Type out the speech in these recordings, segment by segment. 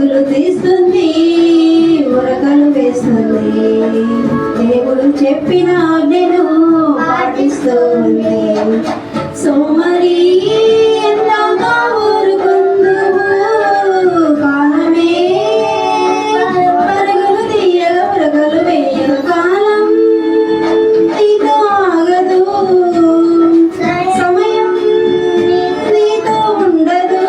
పరుగులు తీస్తుంది, ఉరకలు వేస్తుంది. దేవుడు చెప్పిన ఆజ్ఞను పాటిస్తుంది. సోమరి ఎందాకా ఊరుకుందువు, కాలమే పరుగులు తీయగ ఉరకలు వేయగ కాలం నీతో ఆగదు, సమయం నీతో ఉండదు.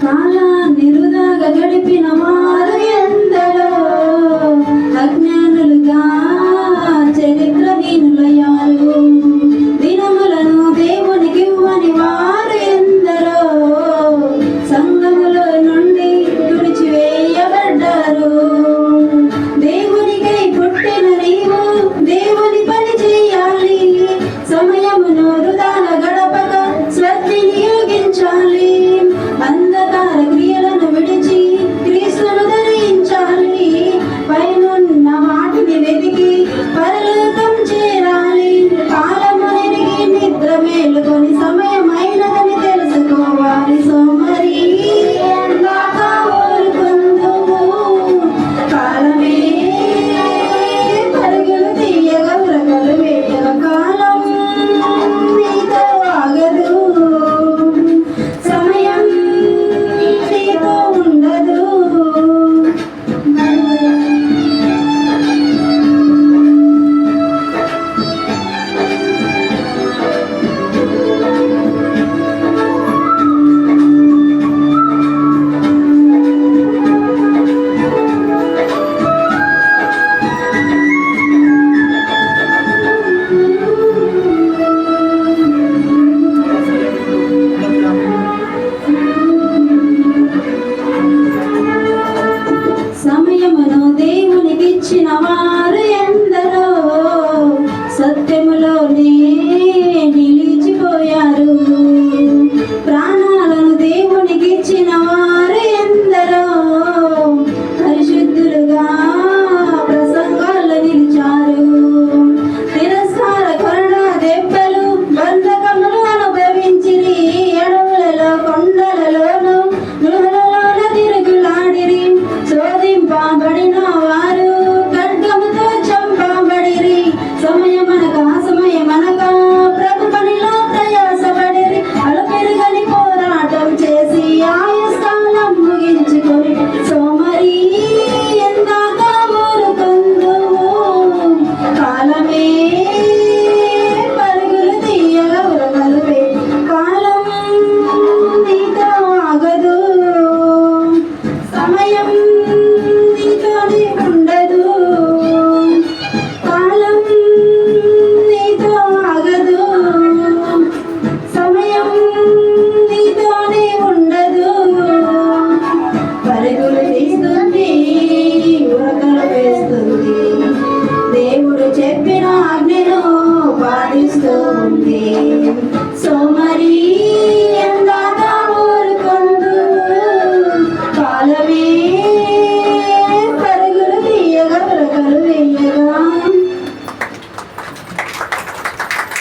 కాలాన్ని వృధాగా గడిపిన వారు ఎందరో, అజ్ఞానులుగా చరిత్రహీనులయ్యారు. దినములను దేవునికి ఇవ్వని వారు ఎందరో, సంఘములో నుండి తుడిచివేయబడ్డారు. దేవునికై పుట్టిన నీవు దేవుని పని చేయాలి, సమయమును వృధాగా గడపక శ్రద్ధని నియోగించాలి. అంధకార క్రియలను విడిచి క్రీస్తును ధరించాలి. పైనున్న వాటిని వెతికి పరలోకం చేరాలి. కాలము ఎరిగి నిద్ర మేలుకొని సమయమైనదని తెలుసుకోవాలి. సోమరి ఎందాకా ఊరుకుందువు, కాలమే పరుగులు తీయగ ఉరకలు వేయగ కాలం నీతో ఆగదు, సమయం నీతో ఉండదు. సమయమును దేవునికిచ్చిన వారు ఎందరో, సత్యములోనే నిలిచిపోయారు. ప్రాణాలను దేవునికిచ్చిన వారు ఎందరో, పరిశుద్ధులుగా ప్రసంగాల్లో నిలిచారు. తిరస్కార కొరడ దెబ్బలు బంధకములు అనుభవించిరి. అడవులలో కొండలలోను గృహలలోన తిరుగులాడిరి. శోధింపబడిన వారు ఖడ్గముతో చంపబడిరి. సమయమనక అసమయమనక ప్రభు పనిలో ప్రయాసపడిరి. అలుపెరుగని పోరాటం చేసి ఆయుష్కాలం ముగించుకొని సోమరి ఎందాకా ఊరుకుందువు, కాలమే పరుగులు తీయగ ఉరకలు వేయగ కాలం నీతో ఆగదు, సమయం నీతోనే ఉండదు. కాలం నీతో ఆగదు, సమయం నీతోనే ఉండదు. పరుగులు తీస్తుంది, ఉరకలు వేస్తుంది. దేవుడు చెప్పిన ఆజ్ఞను పాటిస్తుంది.